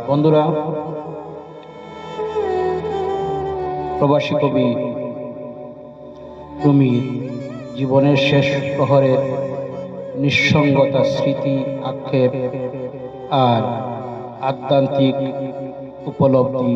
বন্ধুরা, প্রবাসী কবি রুমির জীবনের শেষ প্রহরের নিঃসঙ্গতা, স্মৃতি, আক্ষেপ আর আধ্যাত্মিক উপলব্ধি,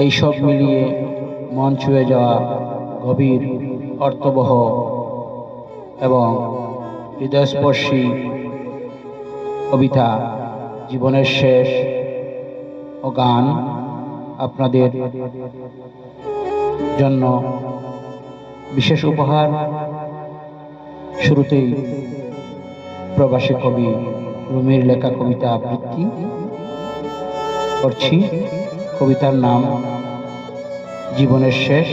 এইসব মিলিয়ে মন ছুঁয়ে যাওয়া গভীর, অর্থবহ এবং হৃদয়স্পর্শী কবিতা জীবনের শেষ ও গান আপনাদের জন্য বিশেষ উপহার। শুরুতেই প্রবাসী কবি রুমির লেখা কবিতা আবৃত্তি করছি। কবিতার নাম জীবনের শেষ।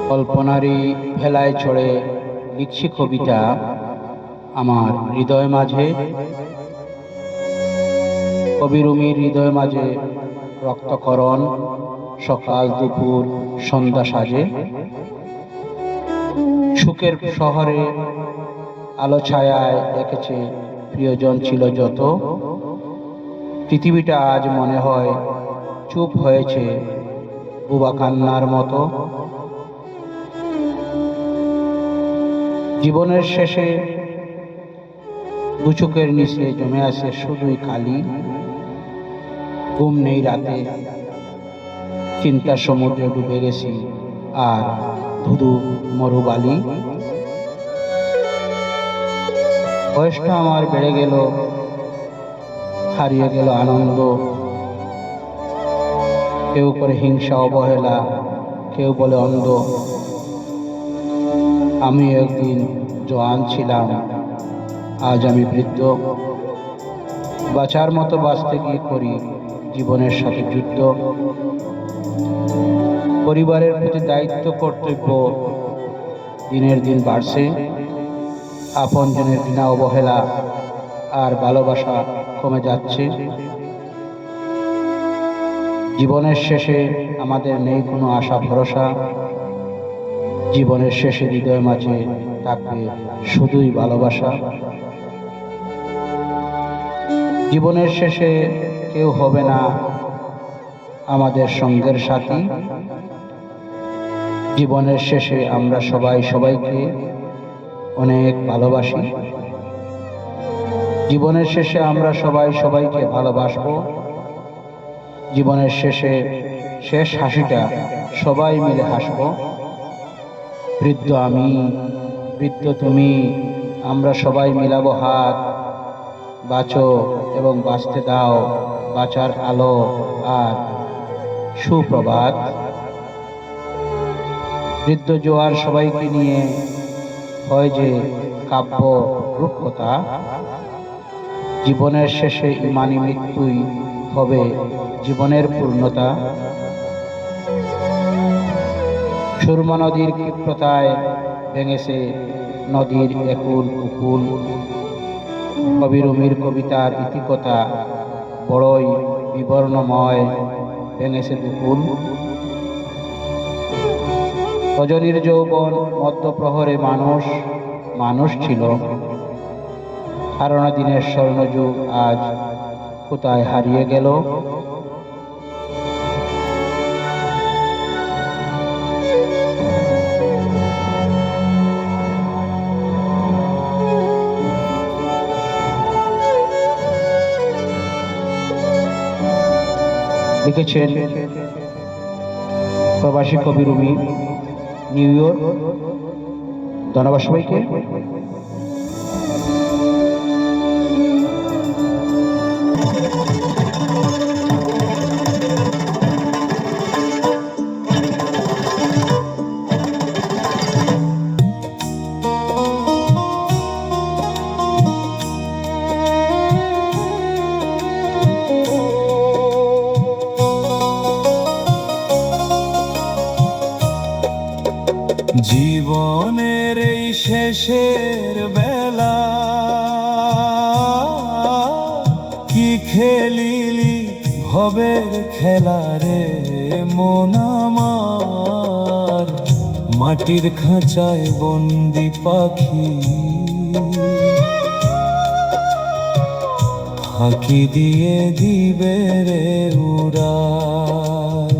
কল্পনারই ভেলায় চড়ে লিখছি কবিতা আমার হৃদয় মাঝে। কবি রুমির হৃদয় মাঝে রক্তকরণ, সকাল দুপুর সন্ধ্যা সাজে। সুখের শহরে আলো ছায়ায় দেখেছে প্রিয়জন ছিল যত। পৃথিবীটা আজ মনে হয় চুপ হয়েছে বুবা কান্নার মতো। জীবনের শেষে দু চোখের নিচে জমে আছে শুধুই কালি। ঘুম নেই রাতে, চিন্তার সমুদ্রে ডুবে গেছি আর ধুধু মরুবালি। বয়সটা আমার বেড়ে গেল, হারিয়ে গেল আনন্দ। কেউ করে হিংসা অবহেলা, কেউ বলে অন্ধ। আমি একদিন জওয়ান ছিলাম, আজ আমি বৃদ্ধ। বাঁচার মতো বাঁচতে গিয়ে করি জীবনের সাথে যুদ্ধ। পরিবারের প্রতি দায়িত্ব কর্তব্য দিনের দিন বাড়ছে। আপনজনের বিনা অবহেলা আর ভালোবাসা কমে যাচ্ছে। জীবনের শেষে আমাদের নেই কোনো আশা ভরসা। জীবনের শেষে হৃদয় মাঝে থাকবে শুধুই ভালোবাসা। জীবনের শেষে কেউ হবে না আমাদের সঙ্গের সাথী। জীবনের শেষে আমরা সবাই সবাইকে অনেক ভালোবাসি। জীবনের শেষে আমরা সবাই সবাইকে ভালোবাসবো। জীবনের শেষে শেষ হাসিটা সবাই মিলে হাসবো। বৃদ্ধ আমি, বৃদ্ধ তুমি, আমরা সবাই মিলাবো হাত। বাঁচো এবং বাঁচতে দাও বাঁচার আলো আর সুপ্রভাত। বৃদ্ধ জোয়ার সবাইকে নিয়ে হয় যে কাব্য রূপকথা। জীবনের শেষে ইমানি মৃত্যুই হবে জীবনের পূর্ণতা। সুরমা নদীর ক্ষিপ্রতায় ভেঙেছে নদীর একুল উকুল। কবি রুমির কবিতার ইতিকথা বড়ই বিবর্ণময়, ভেঙেছে দুকুল। রজনীর যৌবন মধ্যপ্রহরে মানুষ মানুষ ছিল। হারানো দিনের স্বর্ণযুগ আজ কোথায় হারিয়ে গেল। লিখেছেন প্রবাসী কবি রুমি, নিউ ইয়র্ক। ধন্যবাদ সবাইকে। জীবনের এই শেষের বেলা কি খেলিলি ভবের খেলা রে মন আমার, মাটির খাঁচায় বন্দি পাখি ফাঁকি দিয়ে দিবে রে উড়াল।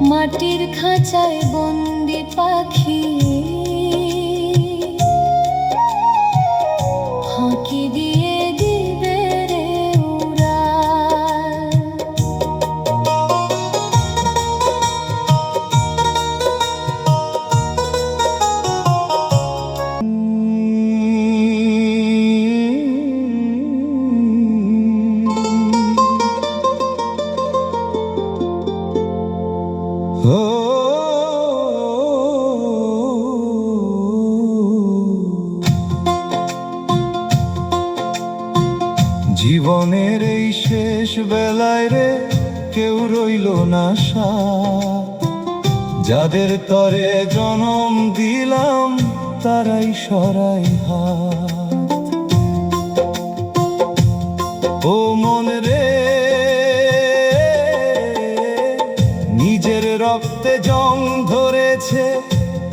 মাটির খাঁচায় বন্দি পাখি ফাঁকি দিয়ে দিবে রে উড়াল। জীবনের এই শেষ বেলায় রে কেউ রইল না সাথ, যাদের তরে জনম দিলাম তারাই সরাই হাত। ও মন রে, নিজের রক্তে জং ধরেছে,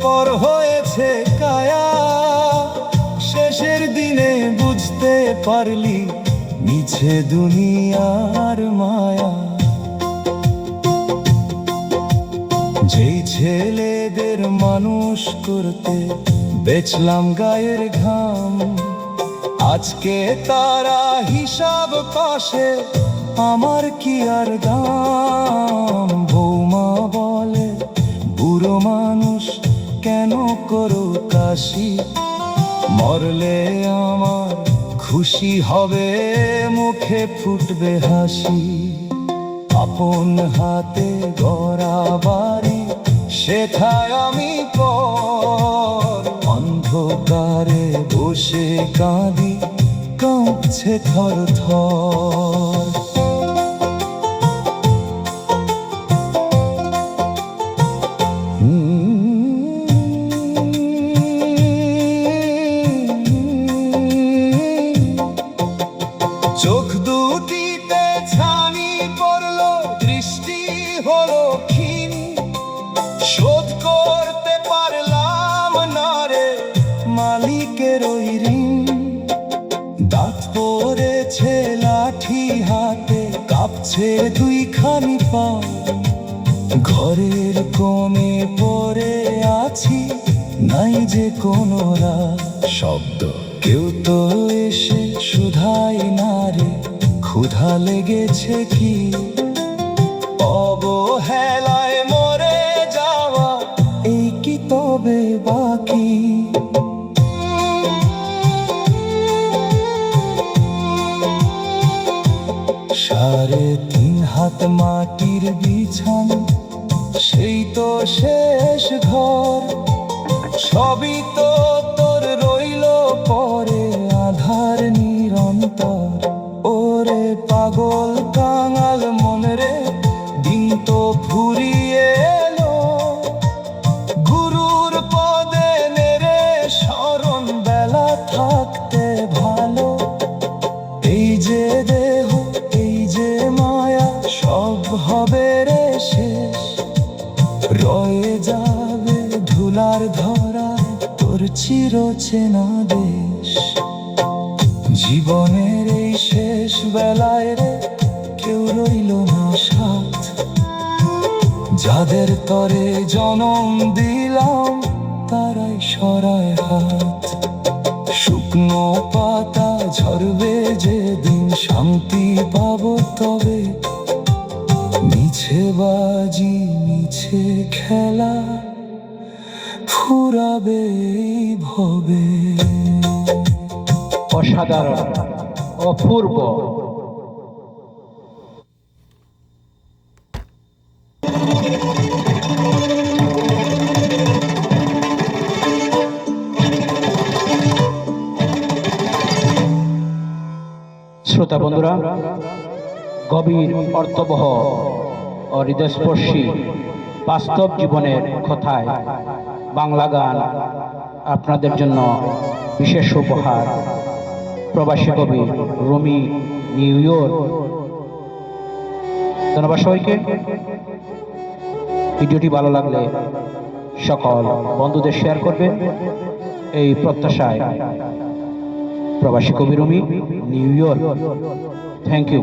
পর হয়েছে কায়া, শেষের দিনে বুঝতে পারলি মিছে দুনিয়ার মায়া। যেই ছেলেদের মানুষ করতে বেচলাম গায়ের ঘাম, আজকে তারা হিসাব কষে আমার কি আর দাম। বৌমা বলে বুড়ো মানুষ কেন করো কাশি, মরলে আমার খুশি হবে, মুখে ফুটবে হাসি। আপন হাতে গড়া বাড়ি সেথায় আমি পর, অন্ধকারে বসে কাঁদি কাঁপছে থর থর। চোখ দুটিতে ছানি পড়লো, দৃষ্টি হলো ক্ষীণ, শোধ করতে পারলাম না রে মালিকের ওই ঋণ। দাঁত পড়েছে লাঠি হাতে, কাঁপছে দুইখানি পা, ঘরের কোণে পড়ে আছি, নাই যে কোনো শব্দ, কেউ তো এসে শুধাই না রে ক্ষুধা লেগেছে কি। অবহেলায় মরে যাওয়া এই কি তবে বাকি। 3.5 হাত মাটির বিছানা, সেই তো শেষ ঘর, সবই তো তোর রইল পরে আধার নিরন্তর। ওরে পাগল কাঙাল মন রে, দিন তো ফুরিয়ে এলো, গুরুর পদে নেড়ে স্মরণ বেলা থাকতে ভালো। এই যে দেহ এই যে মায়া সব হবে রে শেষ, রয়ে যাবে ধুলার ধরায় তোর চিরচেনা দেশ। জীবনের এই শেষ বেলায় রে কেউ রইল না সাথ, যাদের তরে জনম দিলাম তারাই সরায় হাত। শুকনো পাতা ঝরবে যেদিন, শান্তি পাবো তবে, মিছে বাজি মিছে খেলা ফুরাবে ভবে। অসাধারণ, অপূর্ব। শ্রোতা বন্ধুরা, গভীর অর্থবহ ও হৃদয়স্পর্শী বাস্তব জীবনের কথায় বাংলা গান আপনাদের জন্য বিশেষ উপহার। প্রবাসী কবি রুমি, নিউ ইয়র্ক। ধন্যবাদ সবাইকে। ভিডিওটি ভালো লাগলে সকল বন্ধুদের শেয়ার করবেন এই প্রত্যাশায়। প্রবাসী কবি Rumi, New York. Thank you.